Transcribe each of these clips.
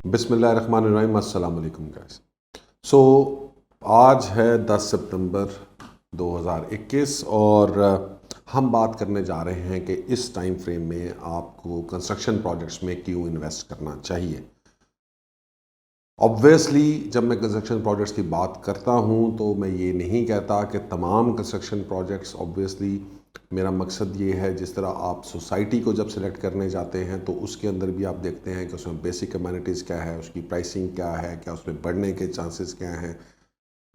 बिस्मिल्लाहिर्रहमानिर्रहीम, अस्सलाम वालेकुम गाइस। सो आज है 10 सितंबर 2021 और हम बात करने जा रहे हैं कि इस टाइम फ्रेम में आपको कंस्ट्रक्शन प्रोजेक्ट्स में क्यों इन्वेस्ट करना चाहिए। ऑब्वियसली जब मैं कंस्ट्रक्शन प्रोजेक्ट्स की बात करता हूं तो मैं ये नहीं कहता कि तमाम कंस्ट्रक्शन प्रोजेक्ट्स, ऑब्वियसली मेरा मकसद ये है जिस तरह आप सोसाइटी को जब सिलेक्ट करने जाते हैं तो उसके अंदर भी आप देखते हैं कि उसमें बेसिक कम्युनिटीज़ क्या है, उसकी प्राइसिंग क्या है, क्या उसमें बढ़ने के चांसेस क्या हैं।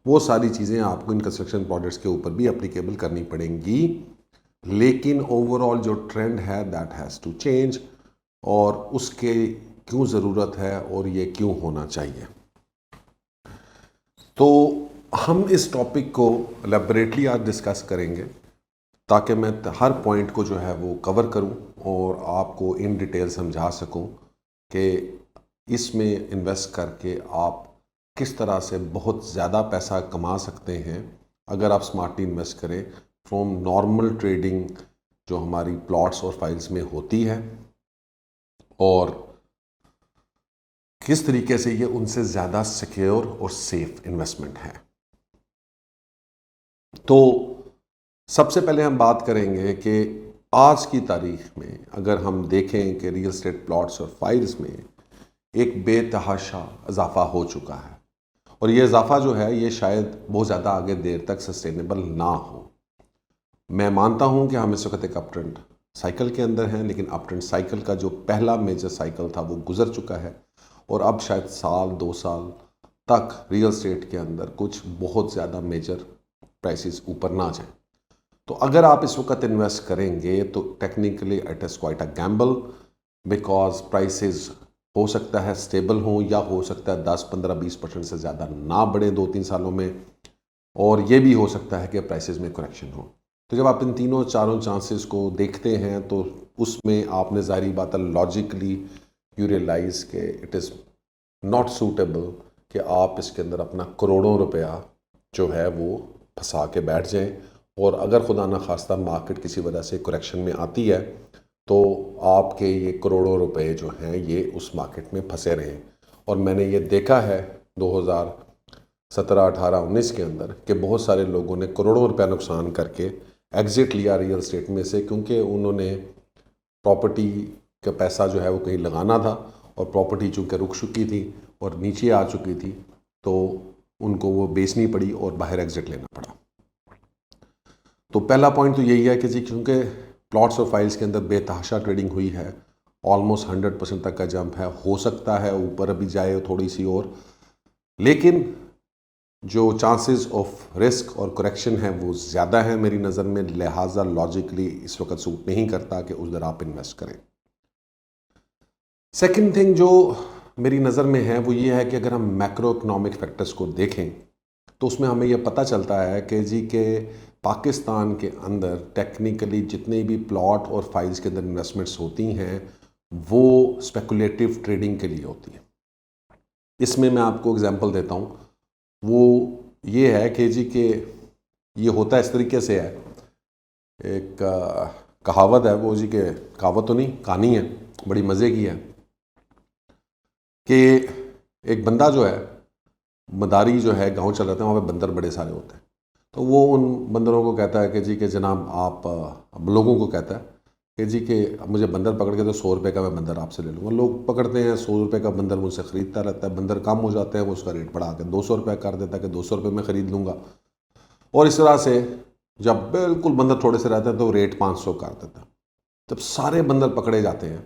वो सारी चीज़ें आपको इन कंस्ट्रक्शन प्रोजेक्ट्स के ऊपर भी एप्लीकेबल करनी पड़ेंगी। लेकिन ओवरऑल जो ट्रेंड है दैट हैज़ टू चेंज, और उसके क्यों ज़रूरत है और ये क्यों होना चाहिए। तो हम इस टॉपिक को एलेबरेटली आज डिस्कस करेंगे ताकि मैं हर पॉइंट को जो है वो कवर करूं और आपको इन डिटेल समझा सकूं कि इसमें इन्वेस्ट करके आप किस तरह से बहुत ज़्यादा पैसा कमा सकते हैं अगर आप स्मार्टली इन्वेस्ट करें फ्रॉम नॉर्मल ट्रेडिंग जो हमारी प्लॉट्स और फाइल्स में होती है, और किस तरीके से ये उनसे ज़्यादा सिक्योर और सेफ इन्वेस्टमेंट है। तो सबसे पहले हम बात करेंगे कि आज की तारीख में अगर हम देखें कि रियल एस्टेट प्लॉट्स और फाइल्स में एक बेतहाशा इजाफा हो चुका है, और ये इजाफा जो है ये शायद बहुत ज़्यादा आगे देर तक सस्टेनेबल ना हो। मैं मानता हूँ कि हम इस वक्त एक अपट्रेंड साइकिल के अंदर हैं, लेकिन अपट्रेंड साइकिल का जो पहला मेजर साइकिल था वो गुजर चुका है, और अब शायद साल 2 साल तक रियल एस्टेट के अंदर कुछ बहुत ज़्यादा मेजर प्राइसेस ऊपर ना जाएं। तो अगर आप इस वक्त इन्वेस्ट करेंगे तो technically it is quite a gamble, because prices हो सकता है स्टेबल हों या हो सकता है 10-15-20% से ज़्यादा ना बढ़े 2-3 सालों में, और ये भी हो सकता है कि प्राइसेस में करेक्शन हो। तो जब आप इन तीनों चारों चांसेस को देखते हैं तो उसमें आपने ज़ाहिर बात है लॉजिकली यू रियलाइज़ कि इट इज़ नॉट सूटेबल कि आप इसके अंदर अपना करोड़ों रुपया जो है वो फंसा के बैठ जाएं, और अगर खुदा न खास्ता मार्केट किसी वजह से करेक्शन में आती है तो आपके ये करोड़ों रुपए जो हैं ये उस मार्केट में फंसे रहें। और मैंने ये देखा है 2017, 18, 19 के अंदर कि बहुत सारे लोगों ने करोड़ों रुपया नुकसान करके एग्ज़िट लिया रियल एस्टेट में से, क्योंकि उन्होंने प्रॉपर्टी का पैसा जो है वो कहीं लगाना था, और प्रॉपर्टी चूँकि रुक चुकी थी और नीचे आ चुकी थी तो उनको वो बेचनी पड़ी और बाहर एग्ज़िट लेना पड़ा। तो पहला पॉइंट तो यही है कि जी क्योंकि प्लॉट्स और फाइल्स के अंदर बेतहाशा ट्रेडिंग हुई है, ऑलमोस्ट 100% तक का जंप है, हो सकता है ऊपर अभी जाए थोड़ी सी और, लेकिन जो चांसेस ऑफ रिस्क और करेक्शन है वो ज़्यादा है मेरी नज़र में, लिहाजा लॉजिकली इस वक्त सूट नहीं करता कि उधर आप इन्वेस्ट करें। सेकंड थिंग जो मेरी नज़र में है वो ये है कि अगर हम मैक्रो इकोनॉमिक फैक्टर्स को देखें तो उसमें हमें यह पता चलता है कि जी के पाकिस्तान के अंदर टेक्निकली जितने भी प्लॉट और फाइल्स के अंदर इन्वेस्टमेंट्स होती हैं वो स्पेकुलेटिव ट्रेडिंग के लिए होती है। इसमें मैं आपको एग्जांपल देता हूँ, वो ये है कि जी के ये होता इस तरीके से है, एक कहावत है वो जी के, कहावत तो नहीं कहानी है, बड़ी मज़े की है कि एक बंदा जो है मदारी जो है गांव चल रहे थे, वहाँ पे बंदर बड़े सारे होते हैं। तो वो उन बंदरों को कहता है कि जी के जनाब आप लोगों को कहता है कि जी के मुझे बंदर पकड़ के तो 100 रुपये का मैं बंदर आपसे ले लूँगा। लोग पकड़ते हैं, 100 रुपये का बंदर मुझसे ख़रीदता रहता है, बंदर कम हो जाते हैं वो उसका रेट बढ़ा के 200 रुपये कर देता है कि 200 रुपये में ख़रीद लूँगा। और इस तरह से जब बिल्कुल बंदर थोड़े से रहते हैं तो रेट 500 कर देता है। जब सारे बंदर पकड़े जाते हैं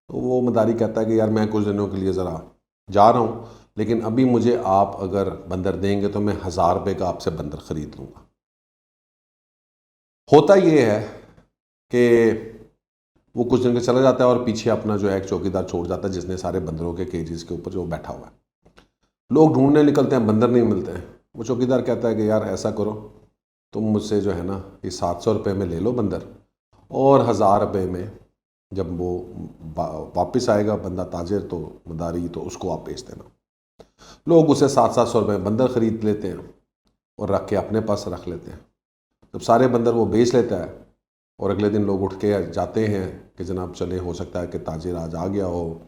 तो वो मदारी कहता है कि यार मैं कुछ दिनों के लिए ज़रा जा रहा हूँ, लेकिन अभी मुझे आप अगर बंदर देंगे तो मैं 1000 रुपये का आपसे बंदर ख़रीद लूँगा। होता ये है कि वो कुछ दिन के चला जाता है और पीछे अपना जो है एक चौकीदार छोड़ जाता है जिसने सारे बंदरों के केजेस के ऊपर जो बैठा हुआ है। लोग ढूंढने निकलते हैं, बंदर नहीं मिलते हैं। वो चौकीदार कहता है कि यार ऐसा करो, तुम मुझसे जो है ना ये 700 रुपये में ले लो बंदर, और 1000 रुपये में जब वो वापस आएगा बंदा ताजिर तो मदारी तो उसको आप बेच देना। लोग उसे 700-700 रुपये बंदर ख़रीद लेते हैं और रख के अपने पास रख लेते हैं। जब सारे बंदर वो बेच लेता है और अगले दिन लोग उठ के जाते हैं कि जनाब चले, हो सकता है कि ताजिर आज आ गया हो,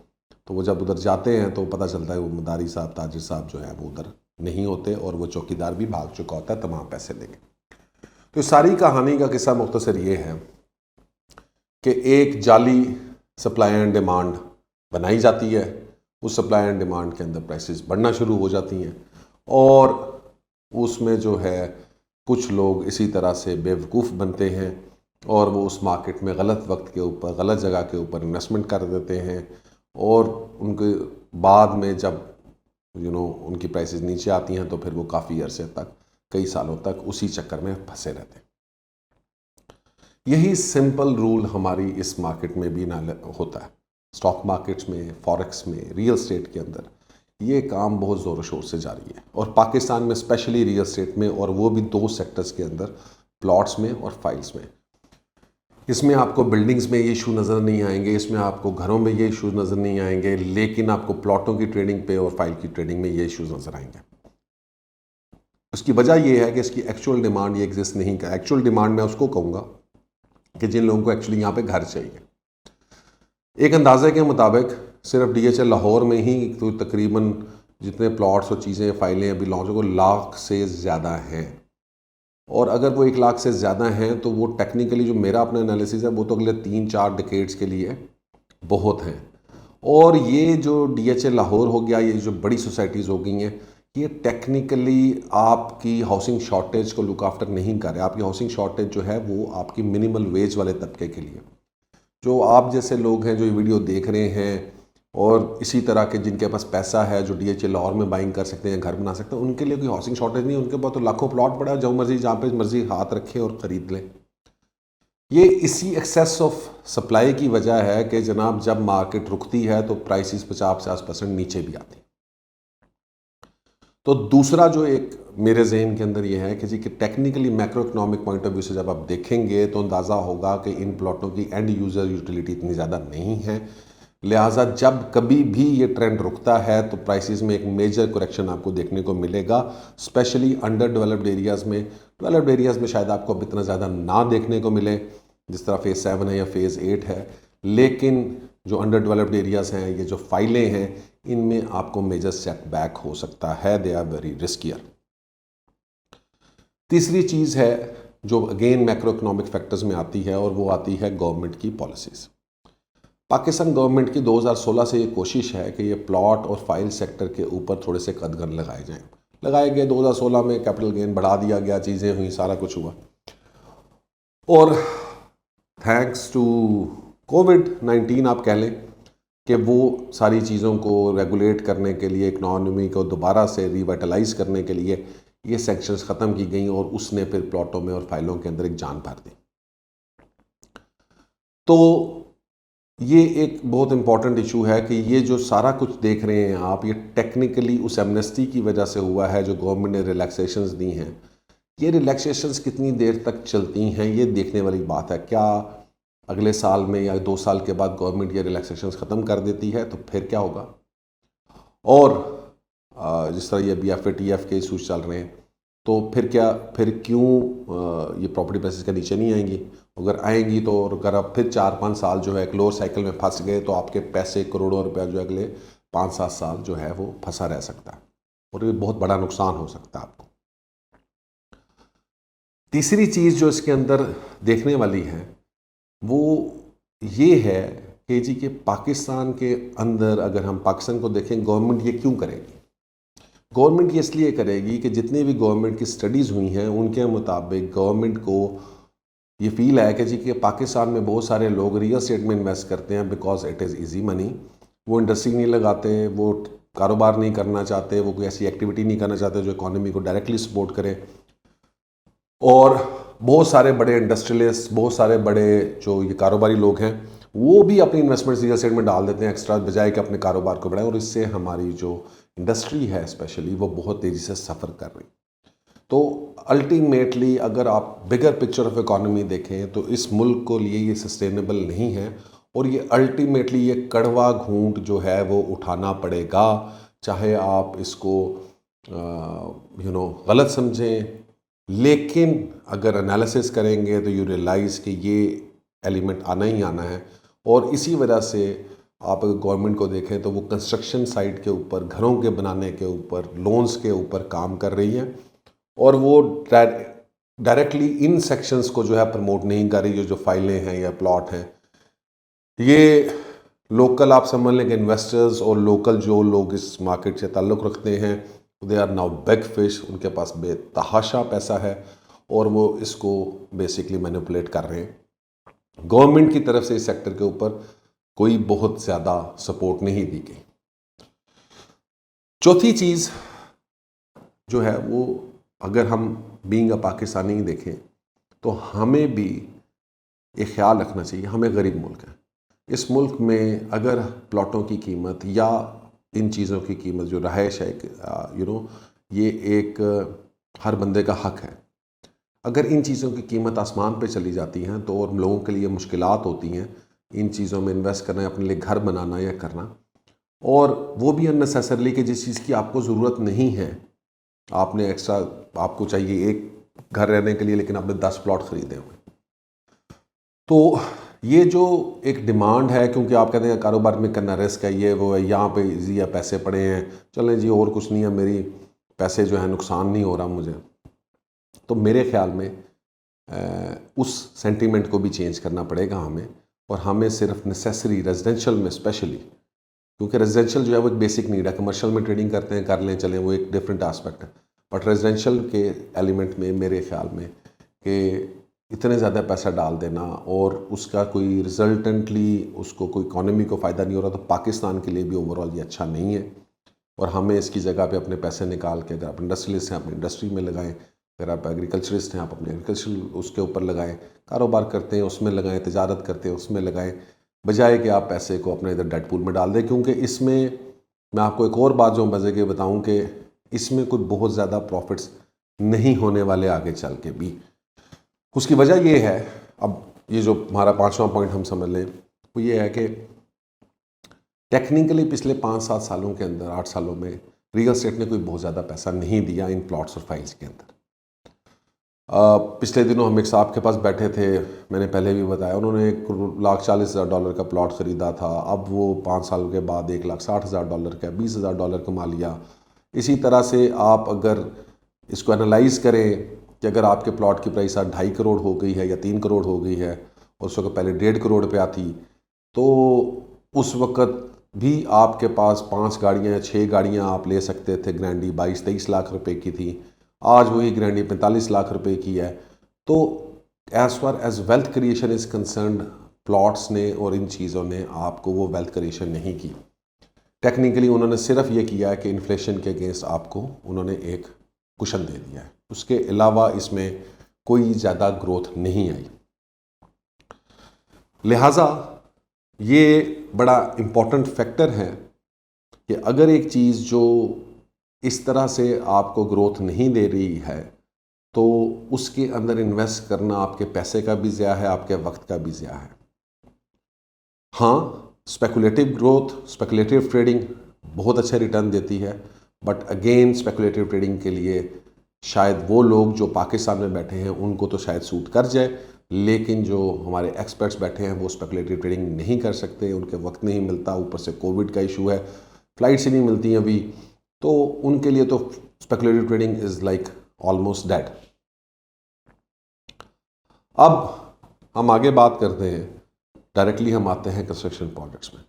तो वो जब उधर जाते हैं तो पता चलता है वो मदारी साहब, ताजिर साहब जो है वो उधर नहीं होते और वो चौकीदार भी भाग चुका होता है तमाम पैसे लेके। तो सारी कहानी का किस्सा मुख्तसर ये है कि एक जाली सप्लाई एंड डिमांड बनाई जाती है, उस सप्लाई एंड डिमांड के अंदर प्राइसेस बढ़ना शुरू हो जाती हैं और उसमें जो है कुछ लोग इसी तरह से बेवकूफ़ बनते हैं और वो उस मार्केट में गलत वक्त के ऊपर, गलत जगह के ऊपर इन्वेस्टमेंट कर देते हैं और उनके बाद में जब उनकी प्राइसेस नीचे आती हैं तो फिर वो काफ़ी अरसे तक, कई सालों तक उसी चक्कर में फंसे रहते हैं। यही सिंपल रूल हमारी इस मार्केट में भी ना होता है। स्टॉक मार्केट्स में, फॉरेक्स में, रियल एस्टेट के अंदर ये काम बहुत ज़ोर शोर से जारी है और पाकिस्तान में स्पेशली रियल एस्टेट में, और वो भी 2 सेक्टर्स के अंदर, प्लॉट्स में और फाइल्स में। इसमें आपको बिल्डिंग्स में ये इशू नज़र नहीं आएंगे, इसमें आपको घरों में ये इशूज़ नज़र नहीं आएंगे, लेकिन आपको प्लॉटों की ट्रेडिंग पे और फाइल की ट्रेडिंग में ये इशूज़ नज़र आएंगे। उसकी वजह ये है कि इसकी एक्चुअल डिमांड ये एग्जिस्ट नहीं कर। एक्चुअल डिमांड मैं उसको कहूँगा कि जिन लोगों को एक्चुअली यहाँ पे घर चाहिए। एक अंदाजे के मुताबिक सिर्फ DHL लाहौर में ही तो तकरीबन जितने प्लॉट्स और चीज़ें, फाइलें अभी लॉन्च हो, 1 लाख से ज़्यादा हैं। और अगर वो 1 लाख से ज़्यादा हैं तो वो टेक्निकली जो मेरा अपना एनालिसिस है वो तो अगले 3-4 डिकेड्स के लिए बहुत हैं। और ये जो DHL लाहौर हो गया, ये जो बड़ी सोसाइटीज़ हो गई हैं, ये टेक्निकली आपकी हाउसिंग शॉर्टेज को लुक आफ्टर नहीं कर रहे। आपकी हाउसिंग शॉर्टेज जो है वो आपकी मिनिमल वेज वाले तबके के लिए, जो आप जैसे लोग हैं जो ये वीडियो देख रहे हैं और इसी तरह के जिनके पास पैसा है, जो DHL लाहौर में बाइंग कर सकते हैं, घर बना सकते हैं, उनके लिए कोई हाउसिंग शॉर्टेज नहीं। उनके पास तो लाखों प्लॉट पड़ा है, जो मर्जी जहाँ पे मर्जी हाथ रखें और ख़रीद लें। ये इसी एक्सेस ऑफ सप्लाई की वजह है कि जनाब जब मार्केट रुकती है तो प्राइसेस 50-50% नीचे भी आती। तो दूसरा जो एक मेरे जहन के अंदर ये है कि जी कि technically macro economic point of view से जब आप देखेंगे तो अंदाज़ा होगा कि इन प्लॉटों की एंड यूज़र यूटिलिटी इतनी ज़्यादा नहीं है, लिहाजा जब कभी भी ये ट्रेंड रुकता है तो प्राइसेस में एक मेजर करेक्शन आपको देखने को मिलेगा, स्पेशली अंडर डेवलप्ड एरियाज़ में। डेवलप्ड एरियाज़ में शायद आपको अब इतना ज़्यादा ना देखने को मिले जिस तरह फेज़ 7 है या फेज़ 8 है, लेकिन जो अंडर डेवलप्ड एरियाज़ हैं, ये जो फाइलें हैं, इनमें आपको मेजर सेटबैक हो सकता है। They are very riskier. तीसरी चीज़ है जो अगेन मैक्रो इकोनॉमिक फैक्टर्स में आती है और वो आती है गवर्नमेंट की पॉलिसीज़। पाकिस्तान गवर्नमेंट की 2016 से ये कोशिश है कि ये प्लॉट और फाइल सेक्टर के ऊपर थोड़े से कदगन लगाए जाएं। लगाए गए 2016 में, कैपिटल गेन बढ़ा दिया गया, चीज़ें हुई, सारा कुछ हुआ। और थैंक्स टू कोविड-19 आप कह लें कि वो सारी चीज़ों को रेगुलेट करने के लिए, इकनॉमी को दोबारा से रिवाइटलाइज करने के लिए ये सेक्शंस ख़त्म की गई और उसने फिर प्लॉटों में और फाइलों के अंदर एक जान भर दी। तो ये एक बहुत इंपॉर्टेंट इशू है कि ये जो सारा कुछ देख रहे हैं आप, ये टेक्निकली उस एमनेस्टी की वजह से हुआ है जो गवर्नमेंट ने रिलैक्सेशंस दी हैं। ये रिलैक्सेशंस कितनी देर तक चलती हैं ये देखने वाली बात है। क्या अगले साल में या 2 साल के बाद गवर्नमेंट ये रिलैक्सेशंस ख़त्म कर देती है तो फिर क्या होगा? और जिस तरह ये अभी FATF के इशूज़ चल रहे हैं तो फिर क्यों ये प्रॉपर्टी प्राइसेस के नीचे नहीं आएंगी? अगर आएंगी तो अगर आप फिर 4-5 साल जो है एक लोअर साइकिल में फंस गए तो आपके पैसे करोड़ों रुपया जो अगले 5-7 साल जो है वो फंसा रह सकता है और ये बहुत बड़ा नुकसान हो सकता है आपको। तीसरी चीज़ जो इसके अंदर देखने वाली है वो ये है कि जी कि पाकिस्तान के अंदर अगर हम पाकिस्तान को देखें, गवर्नमेंट ये क्यों करेगी? गवर्नमेंट ये इसलिए करेगी कि जितनी भी गवर्नमेंट की स्टडीज़ हुई हैं उनके मुताबिक गवर्नमेंट को ये फील है कि जी कि पाकिस्तान में बहुत सारे लोग रियल एस्टेट में इन्वेस्ट करते हैं because it is easy money. वो इंडस्ट्री नहीं लगाते, वो कारोबार नहीं करना चाहते, वो कोई ऐसी एक्टिविटी नहीं करना चाहते जो इकॉनमी को डायरेक्टली सपोर्ट करे। और बहुत सारे बड़े इंडस्ट्रियलिस्ट, बहुत सारे बड़े जो ये कारोबारी लोग हैं वो भी अपनी इन्वेस्टमेंट्स रियल एस्टेट में डाल देते हैं एक्स्ट्रा, बजाय कि अपने कारोबार को बढ़ाएं। और इससे हमारी जो इंडस्ट्री है स्पेशली वो बहुत तेज़ी से सफ़र कर रही। तो अल्टीमेटली अगर आप बिगर पिक्चर ऑफ इकॉनमी देखें तो इस मुल्क को लिए ये सस्टेनेबल नहीं है और ये अल्टीमेटली ये कड़वा घूंट जो है वो उठाना पड़ेगा, चाहे आप इसको गलत समझें, लेकिन अगर एनालिसिस करेंगे तो यू रियलाइज़ कि ये एलिमेंट आना ही आना है। और इसी वजह से आप अगर गवर्नमेंट को देखें तो वो कंस्ट्रक्शन साइट के ऊपर, घरों के बनाने के ऊपर, लोन्स के ऊपर काम कर रही है, और वो डायरेक्टली इन सेक्शंस को जो है प्रमोट नहीं कर रही। जो फाइलें हैं या प्लॉट हैं, ये लोकल आप समझ लें कि इन्वेस्टर्स और लोकल जो लोग इस मार्केट से ताल्लुक़ रखते हैं, they are now big fish, उनके पास बेतहाशा पैसा है और वो इसको बेसिकली मैनिपुलेट कर रहे हैं। गवर्नमेंट की तरफ से इस सेक्टर के ऊपर कोई बहुत ज़्यादा सपोर्ट नहीं दी गई। चौथी चीज़ जो है वो, अगर हम बीइंग अ पाकिस्तानी देखें तो हमें भी एक ख्याल रखना चाहिए, हमें गरीब मुल्क है। इस मुल्क में अगर प्लॉटों की कीमत या इन चीज़ों की कीमत, जो रहायश है, ये एक हर बंदे का हक है। अगर इन चीज़ों की कीमत आसमान पे चली जाती हैं तो और लोगों के लिए मुश्किलात होती हैं इन चीज़ों में इन्वेस्ट करना, अपने लिए घर बनाना या करना, और वो भी अननेसेसरली कि जिस चीज़ की आपको ज़रूरत नहीं है। आपने एक्स्ट्रा, आपको चाहिए एक घर रहने के लिए, लेकिन आपने 10 प्लॉट ख़रीदे हुए। तो ये जो एक डिमांड है, क्योंकि आप कहते हैं कारोबार में करना रिस्क है, ये वो है, यहाँ पे ईजी है, पैसे पड़े हैं, चलें जी और कुछ नहीं है, मेरी पैसे जो है नुकसान नहीं हो रहा मुझे, तो मेरे ख्याल में उस सेंटीमेंट को भी चेंज करना पड़ेगा हमें। और हमें सिर्फ नेसेसरी रेजिडेंशियल में स्पेशली, क्योंकि रेजिडेंशियल जो है वो एक बेसिक नीड है। कमर्शियल में ट्रेडिंग करते हैं, कर लें चलें, वो एक डिफरेंट एस्पेक्ट है, बट रेजिडेंशियल के एलिमेंट में मेरे ख्याल में कि इतने ज़्यादा पैसा डाल देना और उसका कोई रिजल्टेंटली उसको कोई इकॉनमी को फ़ायदा नहीं हो रहा, तो पाकिस्तान के लिए भी ओवरऑल ये अच्छा नहीं है। और हमें इसकी जगह पे अपने पैसे निकाल के, अगर आप इंडस्ट्रियलिस्ट हैं अपनी इंडस्ट्री में लगाएं, अगर आप एग्रीकल्चरिस्ट हैं आप अपने एग्रीकल्चर उसके ऊपर लगाएं, कारोबार करते हैं उसमें लगाएं, तिजारत करते हैं उसमें लगाएं, बजाय कि आप पैसे को अपने इधर डेट पूल में डाल दें। क्योंकि इसमें मैं आपको एक और बात जो मज़े के बताऊँ कि इसमें कोई बहुत ज़्यादा प्रॉफिट्स नहीं होने वाले आगे चल के भी। उसकी वजह ये है, अब ये जो हमारा 5वां पॉइंट हम समझ लें, वो ये है कि टेक्निकली पिछले 5-7 सालों के अंदर, 8 सालों में रियल एस्टेट ने कोई बहुत ज़्यादा पैसा नहीं दिया इन प्लॉट्स और फाइल्स के अंदर। पिछले दिनों हम एक साहब के पास बैठे थे, मैंने पहले भी बताया, उन्होंने $1,40,000 का प्लॉट ख़रीदा था, अब वो 5 साल के बाद $1,60,000 का, $20,000 कमा लिया। इसी तरह से आप अगर इसको एनालाइज़ करें कि अगर आपके प्लॉट की प्राइस आज 2.5 करोड़ हो गई है या 3 करोड़ हो गई है, और उस वक्त पहले 1.5 करोड़ पे आती, तो उस वक़्त भी आपके पास 5 गाड़ियाँ या 6 गाड़ियाँ आप ले सकते थे। ग्रैंडी 22-23 लाख रुपए की थी, आज वही ग्रैंडी 45 लाख रुपए की है। तो as far as wealth creation is concerned, plots ने और इन चीज़ों ने आपको वो वेल्थ क्रिएशन नहीं की। टेक्निकली उन्होंने सिर्फ ये किया है कि इन्फ्लेशन के अगेंस्ट आपको उन्होंने एक कुशन दे दिया है, उसके अलावा इसमें कोई ज़्यादा ग्रोथ नहीं आई। लिहाजा ये बड़ा इम्पॉर्टेंट फैक्टर है कि अगर एक चीज़ जो इस तरह से आपको ग्रोथ नहीं दे रही है, तो उसके अंदर इन्वेस्ट करना आपके पैसे का भी ज़्यादा है, आपके वक्त का भी ज़्यादा है। हाँ, स्पेकुलेटिव ग्रोथ, स्पेकुलेटिव ट्रेडिंग बहुत अच्छे रिटर्न देती है, बट अगेन स्पेकुलेटिव ट्रेडिंग के लिए शायद वो लोग जो पाकिस्तान में बैठे हैं उनको तो शायद सूट कर जाए, लेकिन जो हमारे एक्सपर्ट्स बैठे हैं वो स्पेकुलेटिव ट्रेडिंग नहीं कर सकते, उनके वक्त नहीं मिलता, ऊपर से कोविड का इशू है, फ़्लाइट्स ही नहीं मिलती हैं अभी, तो उनके लिए तो speculative trading is like almost dead. अब हम आगे बात करते हैं, डायरेक्टली हम आते हैं कंस्ट्रक्शन प्रोजेक्ट्स में।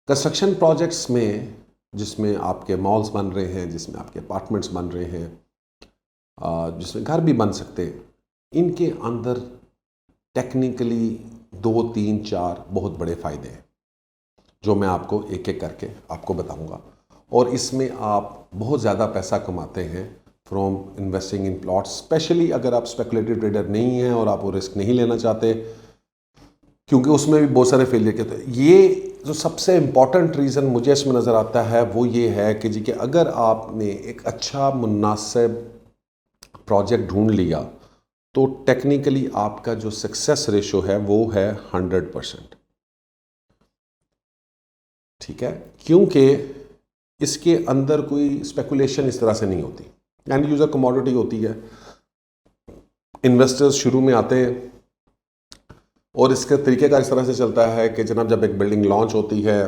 कंस्ट्रक्शन प्रोजेक्ट्स में जिसमें आपके मॉल्स बन रहे हैं, जिसमें आपके अपार्टमेंट्स बन रहे हैं, जिसमें घर भी बन सकते हैं, इनके अंदर टेक्निकली 2, 3, 4 बहुत बड़े फ़ायदे हैं जो मैं आपको एक एक करके आपको बताऊंगा। और इसमें आप बहुत ज़्यादा पैसा कमाते हैं from investing in plots, specially अगर आप स्पेकुलेटिव ट्रेडर नहीं हैं और आप वो रिस्क नहीं लेना चाहते, क्योंकि उसमें भी बहुत सारे फेलियर के। तो ये जो सबसे इम्पॉर्टेंट रीज़न मुझे इसमें नज़र आता है वो ये है कि जी कि अगर आपने एक अच्छा मुनासिब प्रोजेक्ट ढूंढ लिया तो टेक्निकली आपका जो सक्सेस रेशो है वो है 100%। ठीक है, क्योंकि इसके अंदर कोई स्पेकुलेशन इस तरह से नहीं होती, एंड यूज़र कमोडिटी होती है। इन्वेस्टर्स शुरू में आते हैं, और इसके तरीके का इस तरह से चलता है कि जनाब जब एक बिल्डिंग लॉन्च होती है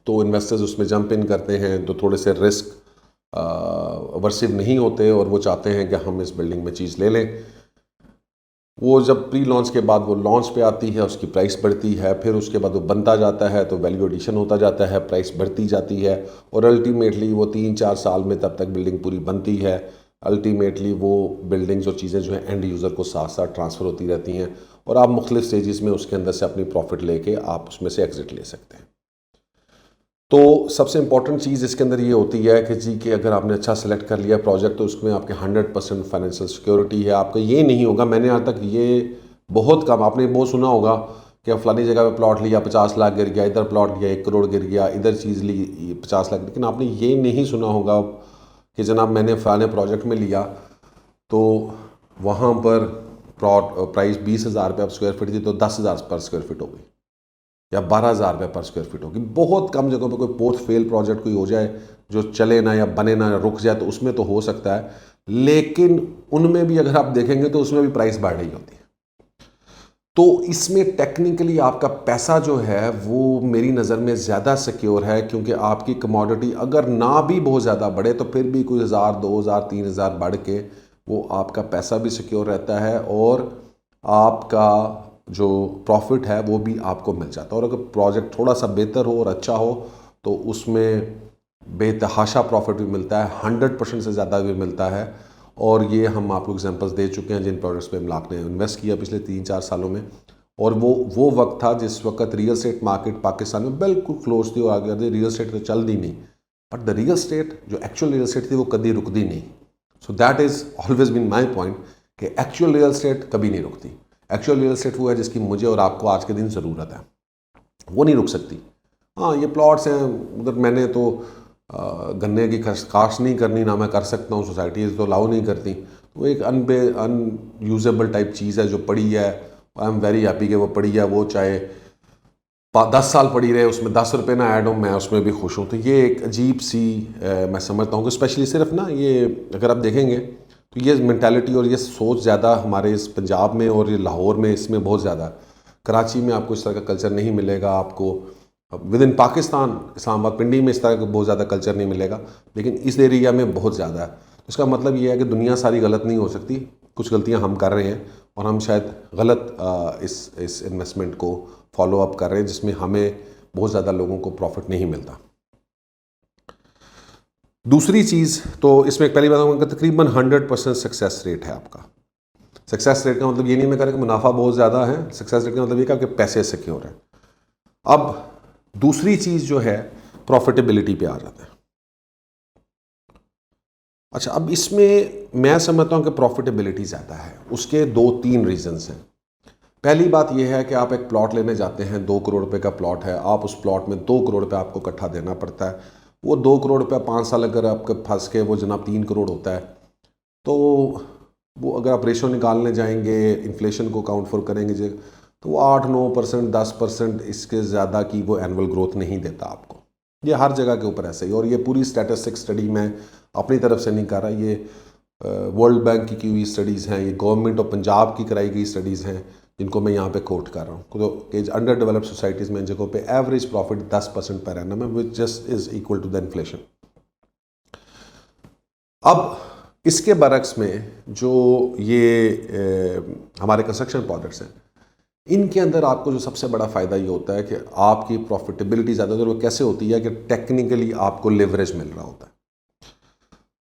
तो इन्वेस्टर्स उसमें जंप इन करते हैं, तो थोड़े से रिस्क वर्सिव नहीं होते और वो चाहते हैं कि हम इस बिल्डिंग में चीज़ ले लें। वो जब प्री लॉन्च के बाद वो लॉन्च पे आती है, उसकी प्राइस बढ़ती है, फिर उसके बाद वो बनता जाता है तो वैल्यू एडिशन होता जाता है, प्राइस बढ़ती जाती है और अल्टीमेटली वो 3-4 साल में तब तक बिल्डिंग पूरी बनती है। अल्टीमेटली वो बिल्डिंग्स और चीज़ें जो हैं एंड यूज़र को साथ साथ ट्रांसफ़र होती रहती हैं और आप मुख्तलिफ स्टेजेस में उसके अंदर से अपनी प्रॉफिट लेके आप उसमें से एग्ज़िट ले सकते हैं। तो सबसे इंपॉर्टेंट चीज़ इसके अंदर ये होती है कि जी कि अगर आपने अच्छा सेलेक्ट कर लिया प्रोजेक्ट तो उसमें आपके 100% फाइनेंशियल सिक्योरिटी है। आपका ये नहीं होगा, मैंने आज तक ये बहुत कम, आपने बहुत सुना होगा कि फलानी जगह पे प्लॉट लिया 50 लाख गिर गया, इधर प्लॉट लिया 1 करोड़ गिर गया, इधर चीज़ ली 50 लाख, लेकिन आपने ये नहीं सुना होगा कि जनाब मैंने फलाने प्रोजेक्ट में लिया तो वहाँ पर प्राइस 20,000 रुपये स्क्वायर फीट थी तो 10,000 पर स्क्वायर फीट हो गई या 12,000 रुपये पर स्क्वायर फीट होगी। बहुत कम जगहों पे कोई पोस्ट फेल प्रोजेक्ट कोई हो जाए जो चले ना या बने ना या रुक जाए तो उसमें तो हो सकता है, लेकिन उनमें भी अगर आप देखेंगे तो उसमें भी प्राइस बढ़ रही होती है। तो इसमें टेक्निकली आपका पैसा जो है वो मेरी नज़र में ज़्यादा सिक्योर है, क्योंकि आपकी कमोडिटी अगर ना भी बहुत ज़्यादा बढ़े तो फिर भी कोई 1,000 2,000 3,000 बढ़ के वो आपका पैसा भी सिक्योर रहता है और आपका जो प्रॉफिट है वो भी आपको मिल जाता है। और अगर प्रोजेक्ट थोड़ा सा बेहतर हो और अच्छा हो तो उसमें बेतहाशा प्रॉफिट भी मिलता है, 100% से ज़्यादा भी मिलता है। और ये हम आपको एग्जांपल्स दे चुके हैं जिन प्रोजेक्ट्स पे इमलाक ने इन्वेस्ट किया पिछले 3-4 सालों में। और वो वक्त था जिस वक्त रियल एस्टेट मार्केट पाकिस्तान में बिल्कुल क्लोज थी और आगे रियल एस्टेट तो चल दी नहीं, बट द रियल एस्टेट जो एक्चुअल रियल एस्टेट थी वो कभी रुकती नहीं। So that is always been my point कि एक्चुअल रियल एस्टेट कभी नहीं रुकती। एक्चुअल रियल एस्टेट वो है जिसकी मुझे और आपको आज के दिन ज़रूरत है, वो नहीं रुक सकती। हाँ, ये प्लॉट्स हैं उधर, मैंने तो गन्ने की काश्त नहीं करनी, ना मैं कर सकता हूँ, सोसाइटीज़ तो अलाउ नहीं करती, तो वो एक अनयूजेबल टाइप चीज़ है जो पड़ी है। आई एम वेरी हैप्पी कि वो पड़ी है, वो चाहे 10 साल पड़ी रहे, उसमें 10 रुपये ना ऐड हो, मैं उसमें भी खुश हूँ। तो ये एक अजीब सी मैं समझता हूँ कि स्पेशली सिर्फ ना ये अगर आप देखेंगे तो ये मैंटेलिटी और ये सोच ज़्यादा हमारे इस पंजाब में और ये लाहौर में इसमें बहुत ज़्यादा। कराची में आपको इस तरह का कल्चर नहीं मिलेगा, आपको विद इन पाकिस्तान इस्लामाबाद पिंडी में इस तरह का बहुत ज़्यादा कल्चर नहीं मिलेगा, लेकिन इस एरिया में बहुत ज़्यादा है। तो इसका मतलब ये है कि दुनिया सारी गलत नहीं हो सकती, कुछ गलतियाँ हम कर रहे हैं और हम शायद गलत इस इन्वेस्टमेंट को फॉलो अप कर रहे हैं जिसमें हमें बहुत ज़्यादा लोगों को प्रॉफिट नहीं मिलता। दूसरी चीज़ तो इसमें पहली बात होगा तकरीबन 100% सक्सेस रेट है आपका। सक्सेस रेट का मतलब ये नहीं मैं कह रहा कि मुनाफा बहुत ज़्यादा है, सक्सेस रेट का मतलब ये कि आपके पैसे सिक्योर हैं। अब दूसरी चीज़ जो है प्रॉफिटेबिलिटी पे आ जाता है। अच्छा, अब इसमें मैं समझता हूँ कि प्रॉफिटेबिलिटी ज़्यादा है, उसके 2-3 रीजंस हैं। पहली बात यह है कि आप एक प्लॉट लेने जाते हैं, 2 करोड़ रुपए का प्लॉट है, आप उस प्लॉट में 2 करोड़ रुपए आपको इकट्ठा देना पड़ता है। वो 2 करोड़ रुपया 5 साल अगर आपके फंस के वो जनाब 3 करोड़ होता है, तो वो अगर आप रेशो निकालने जाएंगे, इन्फ्लेशन को काउंट फॉर करेंगे जी, तो वो 8-9%, 10% इसके ज़्यादा की वो एनुअल ग्रोथ नहीं देता आपको। ये हर जगह के ऊपर ऐसा ही, और ये पूरी स्टैटिस्टिक स्टडी मैं अपनी तरफ से नहीं कर रहा, ये वर्ल्ड बैंक की हुई स्टडीज़ हैं, ये गवर्नमेंट ऑफ पंजाब की कराई गई स्टडीज़ हैं जिनको मैं यहाँ पे कोट कर रहा हूँ। तो कि अंडर डेवलप्ड सोसाइटीज़ में इन जगहों पे एवरेज प्रॉफिट 10% पर एनम है, which just is equal to the inflation. अब इसके बरक्स में जो ये हमारे कंस्ट्रक्शन प्रोजेक्ट्स हैं, इनके अंदर आपको जो सबसे बड़ा फ़ायदा ये होता है कि आपकी प्रॉफिटेबिलिटी ज़्यादातर वो कैसे होती है कि टेक्निकली आपको लेवरेज मिल रहा होता है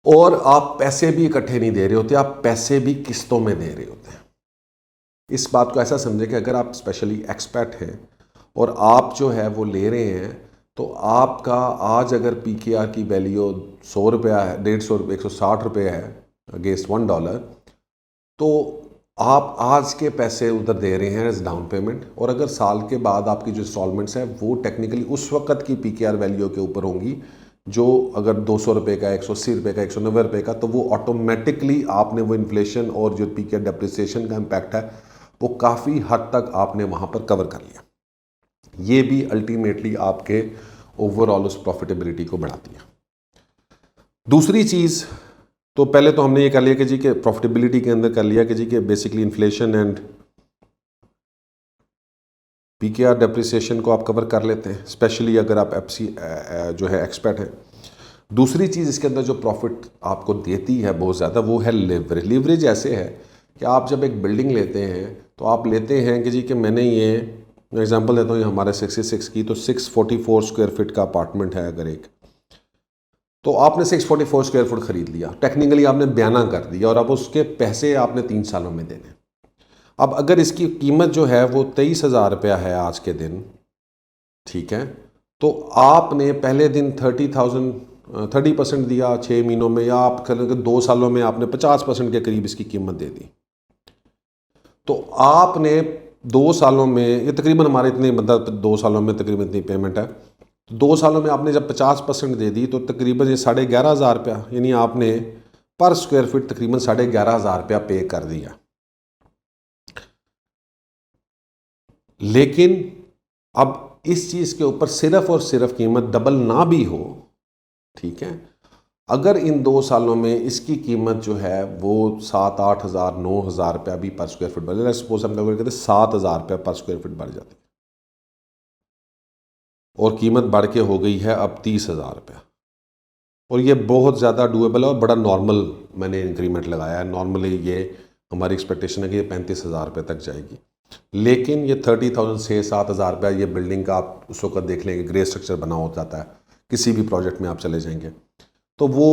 और आप पैसे भी इकट्ठे नहीं दे रहे होते, आप पैसे भी किस्तों में दे रहे होते हैं। इस बात को ऐसा समझें कि अगर आप स्पेशली एक्सपर्ट हैं और आप जो है वो ले रहे हैं, तो आपका आज अगर PKR की वैल्यू 100 रुपया है, 150 रुपये, 160 रुपये है अगेंस्ट $1, तो आप आज के पैसे उधर दे रहे हैं एज डाउन पेमेंट, और अगर साल के बाद आपकी जो इंस्टॉलमेंट्स हैं वो टेक्निकली उस वक्त की PKR वैल्यू के ऊपर होंगी, जो अगर 200 रुपये का, 180 रुपये का, 190 रुपये का, तो वो ऑटोमेटिकली आपने वो इन्फ्लेशन और जो PKR डेप्रिसिएशन का इम्पैक्ट है वो काफ़ी हद तक आपने वहाँ पर कवर कर लिया। ये भी अल्टीमेटली आपके ओवरऑल उस प्रॉफिटेबिलिटी को बढ़ाती है। दूसरी चीज़, तो पहले तो हमने ये कर लिया कि जी के प्रॉफिटेबिलिटी के अंदर कर लिया कि जी के basically inflation and PKR depreciation को आप कवर कर लेते हैं, स्पेशली अगर आप FC जो है एक्सपर्ट हैं। दूसरी चीज़ इसके अंदर जो प्रॉफिट आपको देती है बहुत ज़्यादा, वो है लेवरेज। लीवरेज ऐसे है कि आप जब एक बिल्डिंग लेते हैं तो आप लेते हैं कि जी कि मैंने ये एग्जांपल देता हूँ, ये हमारे 66 की, तो 644 स्क्वायर फीट का अपार्टमेंट है अगर एक, तो आपने 644 स्क्वायर फुट खरीद लिया, टेक्निकली आपने बयाना कर दिया और अब उसके पैसे आपने 3 सालों में देने। अब अगर इसकी कीमत जो है वो 23,000 रुपया है आज के दिन, ठीक है, तो आपने पहले दिन 30% दिया 6 महीनों में, या आप कहें कि 2 सालों में आपने 50% के करीब इसकी कीमत दे दी। तो आपने 2 सालों में, ये तकरीबन हमारे इतने मतलब 2 सालों में तकरीबन इतनी पेमेंट है, तो 2 सालों में आपने जब 50% दे दी तो तकरीबन ये 11,500 रुपया, यानी आपने पर स्क्वायर फीट तकरीबन 11,500 रुपया पे कर दिया। लेकिन अब इस चीज़ के ऊपर सिर्फ और सिर्फ कीमत डबल ना भी हो, ठीक है, अगर इन 2 सालों में इसकी कीमत जो है वो 7-8 हज़ार 9,000 रुपया भी पर स्क्वायर फीट बढ़ जाए, सपोज हम कहते हैं 7,000 रुपया पर स्क्वायर फीट बढ़ जाती है और कीमत बढ़ के हो गई है अब 30,000 रुपया, और ये बहुत ज़्यादा डूएबल है और बड़ा नॉर्मल मैंने इंक्रीमेंट लगाया है। नॉर्मली ये हमारी एक्सपेक्टेशन है कि ये 35,000 रुपये तक जाएगी, लेकिन ये 30,000 से 7,000 रुपया ये बिल्डिंग का आप उस वक्त देख लेंगे, ग्रे स्ट्रक्चर बना हो जाता है, किसी भी प्रोजेक्ट में आप चले जाएंगे तो वो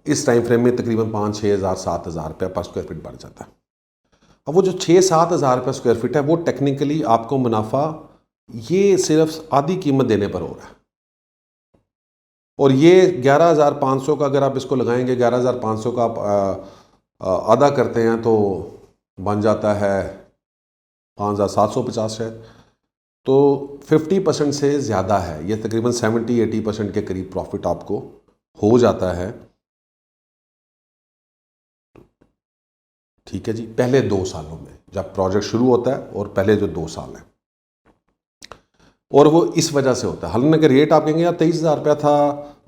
इस टाइम फ्रेम में तकरीबन 5-6 हज़ार 7,000 रुपया पर स्क्वायर फीट बढ़ जाता है। अब वो जो 6-7 हज़ार रुपये स्क्वायर फीट है वो टेक्निकली आपको मुनाफा ये सिर्फ आधी कीमत देने पर हो रहा है, और ये 11,500 का अगर आप इसको लगाएंगे, 11,500 का आप आधा करते हैं तो बन जाता है 5,750 है, तो 50% से ज़्यादा है, ये तकरीबन 70-80% के करीब प्रॉफिट आपको हो जाता है, ठीक है जी, पहले 2 सालों में जब प्रोजेक्ट शुरू होता है और पहले जो 2 साल हैं, और वो इस वजह से होता है। हालांकि अगर रेट आप कहेंगे यार 23,000 रुपया था,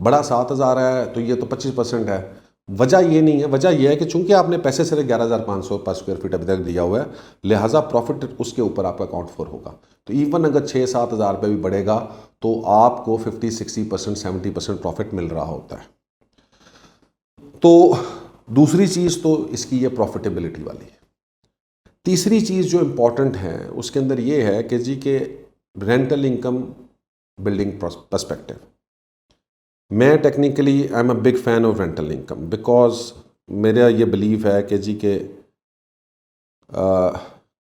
बड़ा 7,000 है, तो ये तो 25% है, वजह ये नहीं है। वजह यह है कि चूंकि आपने पैसे सिर्फ 11,500 पर स्क्वायर फीट अभी तक दिया हुआ है, लिहाजा प्रॉफिट उसके ऊपर आपका अकाउंट फॉर होगा। तो इवन अगर 6-7 हज़ार रुपये भी बढ़ेगा तो आपको 50-60% 70% प्रॉफिट मिल रहा होता है। तो दूसरी चीज़ तो इसकी ये प्रॉफिटेबिलिटी वाली है। तीसरी चीज़ जो इम्पॉर्टेंट है उसके अंदर ये है कि जी के रेंटल इनकम बिल्डिंग पर्सपेक्टिव, मैं technically I am a big fan of rental income, because मेरा ये बिलीव है कि जी के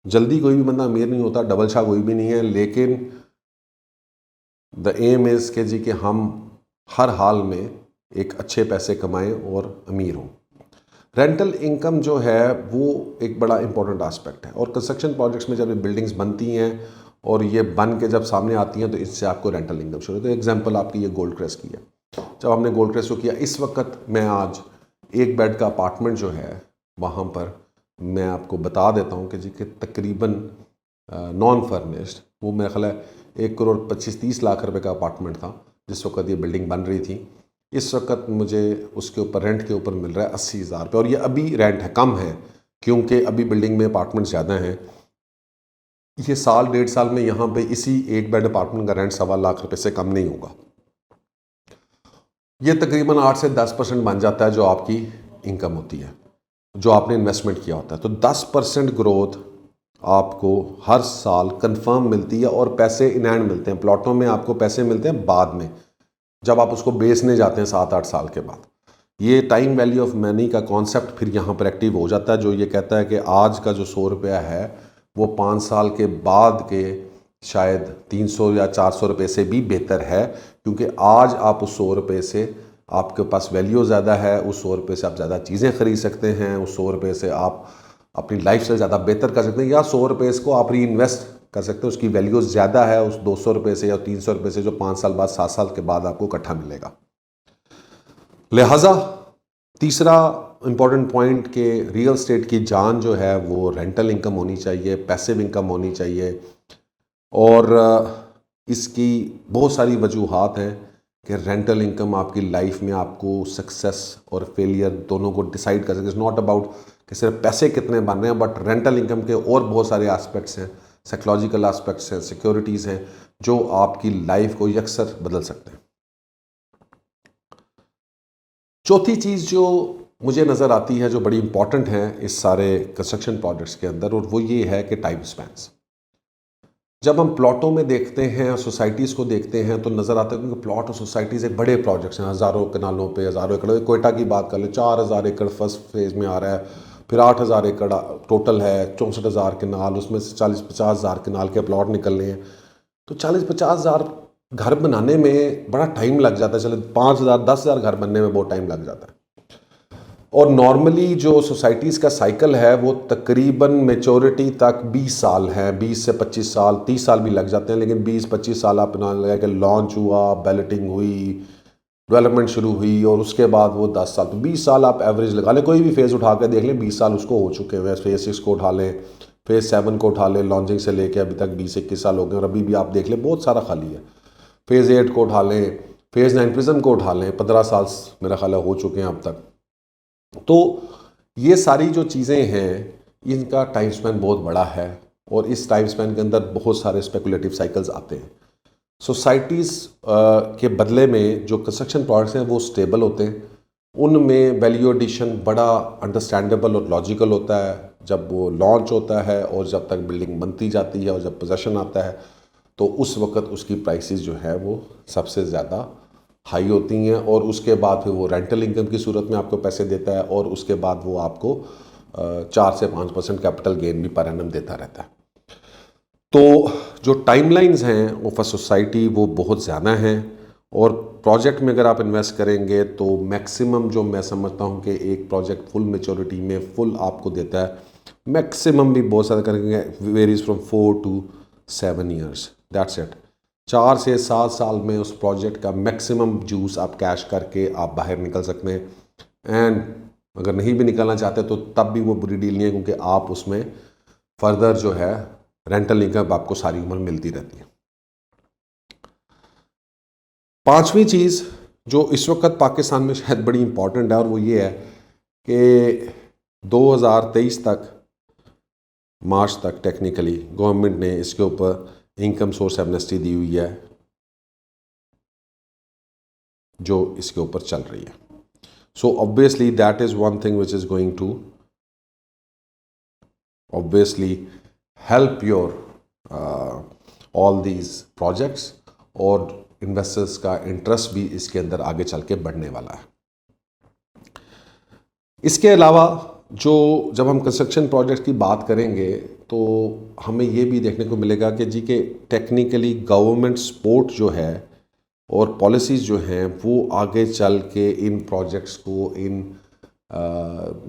जल्दी कोई भी बंदा अमीर नहीं होता, डबल शाह कोई भी नहीं है, लेकिन द एम इज़ के जी के हम हर हाल में एक अच्छे पैसे कमाएं और अमीर हों। रेंटल इनकम जो है वो एक बड़ा इंपॉर्टेंट एस्पेक्ट है, और कंस्ट्रक्शन प्रोजेक्ट्स में जब ये बिल्डिंग्स बनती हैं और ये बन के जब सामने आती हैं तो इससे आपको रेंटल इनकम शुरू होती है। एग्जांपल आपकी ये गोल्ड क्रेस्ट की है, जब हमने गोल्ड क्रेस्ट को किया, इस वक्त मैं आज एक बेड का अपार्टमेंट जो है वहाँ पर मैं आपको बता देता हूँ कि जी कि तकरीबन नॉन फर्निश्ड, वो मेरा ख्याल है 1,25-30 लाख रुपए का अपार्टमेंट था जिस वक्त ये बिल्डिंग बन रही थी। इस वक्त मुझे उसके ऊपर रेंट के ऊपर मिल रहा है 80,000 रुपये, और ये अभी रेंट है, कम है क्योंकि अभी बिल्डिंग में अपार्टमेंट ज़्यादा हैं। ये 1-1.5 साल में यहाँ पे इसी एक बेड अपार्टमेंट का रेंट 1.25 लाख रुपए से कम नहीं होगा। ये तकरीबन 8 से 10% बन जाता है जो आपकी इनकम होती है, जो आपने इन्वेस्टमेंट किया होता है। तो 10% ग्रोथ आपको हर साल कंफर्म मिलती है, और पैसे इन हैंड मिलते हैं। प्लॉटों में आपको पैसे मिलते हैं बाद में, जब आप उसको बेचने जाते हैं 7-8 साल के बाद। ये टाइम वैल्यू ऑफ मनी का कॉन्सेप्ट फिर यहाँ पर एक्टिव हो जाता है, जो ये कहता है कि आज का जो 100 रुपया है वो 5 साल के बाद के शायद 300 या 400 रुपये से भी बेहतर है, क्योंकि आज आप उस 100 रुपये से आपके पास वैल्यू ज़्यादा है, उस 100 रुपये से आप ज़्यादा चीज़ें खरीद सकते हैं, उस 100 रुपये से आप अपनी लाइफ से ज़्यादा बेहतर कर सकते हैं, या 100 रुपये को आप री इन्वेस्ट कर सकते हैं, उसकी वैल्यू ज़्यादा है उस 200 रुपये से या 300 रुपये से जो 5 साल बाद 7 साल के बाद आपको इकट्ठा मिलेगा। लिहाजा तीसरा इम्पॉर्टेंट पॉइंट के रियल एस्टेट की जान जो है वो रेंटल इनकम होनी चाहिए, पैसिव इनकम होनी चाहिए, और इसकी बहुत सारी वजूहात हैं कि रेंटल इनकम आपकी लाइफ में आपको सक्सेस और फेलियर दोनों को डिसाइड कर सकते। इट्स नॉट अबाउट कि सिर्फ पैसे कितने बन रहे हैं, बट रेंटल इनकम के और बहुत सारे एस्पेक्ट्स हैं। साइकोलॉजिकल एस्पेक्ट्स हैं, सिक्योरिटीज़ हैं जो आपकी लाइफ को यकसर बदल सकते हैं। चौथी चीज़ जो मुझे नज़र आती है जो बड़ी इंपॉर्टेंट है इस सारे कंस्ट्रक्शन प्रोजेक्ट्स के अंदर, और वो ये है कि टाइम स्पैन्स। जब हम प्लॉटों में देखते हैं और सोसाइटीज़ को देखते हैं तो नज़र आता है क्योंकि प्लॉट और सोसाइटीज़ एक बड़े प्रोजेक्ट्स हैं, हज़ारों कनालों पे हज़ारों एकड़। कोयटा की बात कर लें, 4000 एकड़ फर्स्ट फेज़ में आ रहा है, फिर 8000 एकड़ टोटल है, 64,000 कनाल, उसमें से 40-50 हज़ार कनाल के प्लॉट निकलने हैं। तो 40-50 हज़ार घर बनाने में बड़ा टाइम लग जाता है। चले 5,000 10,000 घर बनने में बहुत टाइम लग जाता है। और नॉर्मली जो सोसाइटीज़ का साइकिल है वो तकरीबन मेचोरिटी तक 20 साल है, 20 से 25 साल, 30 साल भी लग जाते हैं, लेकिन 20-25 साल आप ना लगा कि लॉन्च हुआ, बैलेटिंग हुई, डेवलपमेंट शुरू हुई, और उसके बाद वो 10 साल, तो 20 साल आप एवरेज लगा लें। कोई भी फेज़ उठा के देख लें, 20 साल उसको हो चुके हुए हैं। फेज़ 6 को उठा लें, फेज़ 7 को उठा लें, लॉन्चिंग से लेके अभी तक 20-21 साल हो गए, और अभी भी आप देख लें बहुत सारा खाली है। फेज़ 8 को उठा लें, फेज़ 9 प्रिज्म को उठा लें, 15 साल मेरा ख्याल हो चुके हैं अब तक। तो ये सारी जो चीज़ें हैं इनका टाइम स्पैन बहुत बड़ा है, और इस टाइम स्पैन के अंदर बहुत सारे स्पेकुलेटिव साइकिल्स आते हैं। सोसाइटीज़ के बदले में जो कंस्ट्रक्शन प्रोडक्ट्स हैं वो स्टेबल होते हैं, उनमें वैल्यू एडिशन बड़ा अंडरस्टैंडेबल और लॉजिकल होता है जब वो लॉन्च होता है, और जब तक बिल्डिंग बनती जाती है और जब पोजेसन आता है तो उस वक्त उसकी प्राइसेस जो है वो सबसे ज़्यादा हाई होती हैं, और उसके बाद फिर वो रेंटल इनकम की सूरत में आपको पैसे देता है, और उसके बाद वो आपको 4 से 5% कैपिटल गेन भी पर एनम देता रहता है। तो जो टाइमलाइंस हैं वो फॉर सोसाइटी वो बहुत ज़्यादा हैं, और प्रोजेक्ट में अगर आप इन्वेस्ट करेंगे तो मैक्सिमम जो मैं समझता हूँ कि एक प्रोजेक्ट फुल मेच्योरिटी में फुल आपको देता है, मैक्सिमम भी बहुत ज़्यादा करेंगे, varies from 4 to 7 years, that's it. 4 से 7 साल में उस प्रोजेक्ट का मैक्सिमम जूस आप कैश करके आप बाहर निकल सकते हैं। एंड अगर नहीं भी निकलना चाहते तो तब भी वो बुरी डील नहीं है, क्योंकि आप उसमें फर्दर जो है रेंटल इनकम आपको सारी उम्र मिलती रहती है। पांचवी चीज़ जो इस वक्त पाकिस्तान में शायद बड़ी इंपॉर्टेंट है, और वो ये है कि 2023 तक, मार्च तक टेक्निकली गवर्नमेंट ने इसके ऊपर इनकम सोर्स एमनेस्टी दी हुई है जो इसके ऊपर चल रही है। So obviously that is one thing which is going to obviously help your all these projects, और इन्वेस्टर्स का इंटरेस्ट भी इसके अंदर आगे चल के बढ़ने वाला है। इसके अलावा जो जब हम कंस्ट्रक्शन प्रोजेक्ट की बात करेंगे तो हमें ये भी देखने को मिलेगा कि जी के टेक्निकली गवर्नमेंट सपोर्ट जो है और पॉलिसीज़ जो हैं वो आगे चल के इन प्रोजेक्ट्स को, इन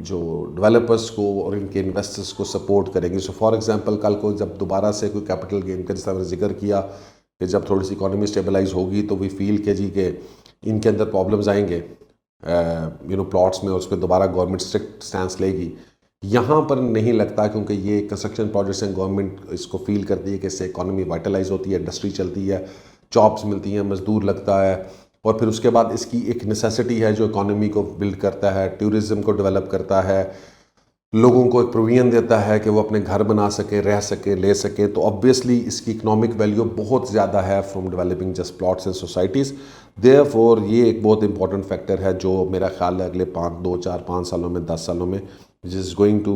जो डेवलपर्स को और इनके इन्वेस्टर्स को सपोर्ट करेंगे। सो फॉर एग्जांपल कल को जब दोबारा से कोई कैपिटल गेन का, जिस तरह जिक्र किया कि जब थोड़ी सी इकोनॉमी स्टेबलाइज होगी तो वी फील के जी के इनके अंदर प्रॉब्लम्स आएंगे प्लॉट्स में, और उस पर दोबारा गवर्नमेंट स्ट्रिक्ट स्टैंस लेगी। यहाँ पर नहीं लगता, क्योंकि ये कंस्ट्रक्शन प्रोजेक्ट्स हैं, गवर्नमेंट इसको फील करती है कि इससे इकोनॉमी वाइटलाइज होती है, इंडस्ट्री चलती है, जॉब्स मिलती हैं, मजदूर लगता है, और फिर उसके बाद इसकी एक नेसेसिटी है जो इकोनॉमी को बिल्ड करता है, टूरिज़्म को डेवलप करता है, लोगों को एक प्रोविजन देता है कि वो अपने घर बना सके, रह सके, ले सके। तो ऑब्वियसली इसकी इकोनॉमिक वैल्यू बहुत ज़्यादा है from developing just plots and societies. Therefore ये एक बहुत इंपॉर्टेंट फैक्टर है जो मेरा ख्याल है अगले 5 सालों में, 10 सालों में विच इज़ गोइंग टू,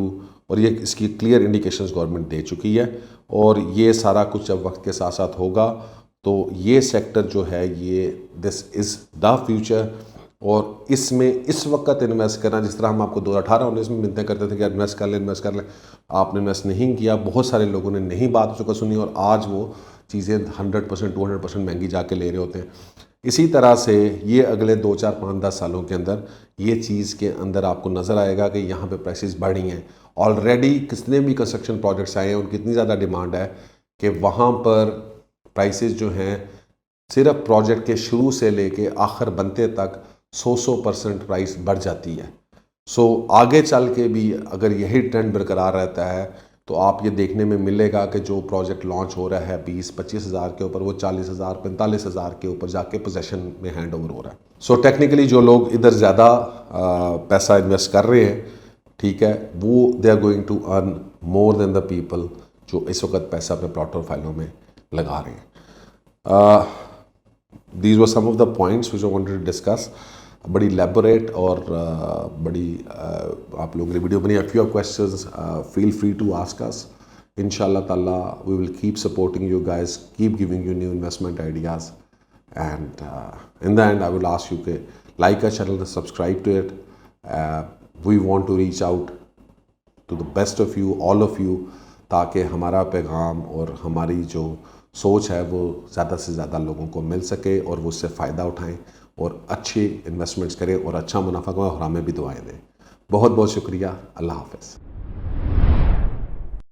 और ये इसकी क्लियर इंडिकेशंस गवर्नमेंट दे चुकी है। और ये सारा कुछ जब वक्त के साथ साथ होगा तो ये सेक्टर जो है ये दिस इज़ द फ्यूचर, और इसमें इस वक्त इन्वेस्ट करना, जिस तरह हम आपको 2018-19 में मिलते करते थे कि इन्वेस्ट कर लें, आपने इन्वेस्ट नहीं किया, बहुत सारे लोगों ने नहीं बात चुका सुनी, और आज वो चीज़ें 100% 200% महंगी जाके ले रहे होते हैं। इसी तरह से ये अगले 2, 4, 5, 10 सालों के अंदर ये चीज़ के अंदर आपको नज़र आएगा कि यहाँ पे प्राइसेस बढ़ी हैं। ऑलरेडी कितने भी कंस्ट्रक्शन प्रोजेक्ट्स आए हैं, उनकी इतनी ज़्यादा डिमांड है कि वहाँ पर प्राइसेस जो हैं सिर्फ प्रोजेक्ट के शुरू से लेके आखिर बनते तक 100% प्राइस बढ़ जाती है। सो आगे चल के भी अगर यही ट्रेंड बरकरार रहता है तो आप ये देखने में मिलेगा कि जो प्रोजेक्ट लॉन्च हो रहा है 20-25 हज़ार के ऊपर, वो 40,000 45 हज़ार के ऊपर जाके पोजेसन में हैंड ओवर हो रहा है। सो टेक्निकली जो लोग इधर ज़्यादा पैसा इन्वेस्ट कर रहे हैं, ठीक है, वो they are going to earn more than the people जो इस वक्त पैसा अपने प्लॉट और फाइलों में लगा रहे हैं। These were some of the points which I wanted to discuss. बड़ी एलैबोरेट और बड़ी आप लोगों की वीडियो बनी। If you have questions feel free to ask us. इंशाल्लाह ताला we will keep supporting you guys, keep giving you new investment ideas, and in the end I will ask you to like our channel and subscribe to it. We want to reach out to the best of you, all of you, ताकि हमारा पैगाम और हमारी जो सोच है वो ज़्यादा से ज़्यादा लोगों को मिल सके और वो उससे फ़ायदा उठाएं और अच्छी इन्वेस्टमेंट्स करें और अच्छा मुनाफा कमाएं और हमें भी दुआएं दें। बहुत बहुत शुक्रिया। अल्लाह हाफ़िज़।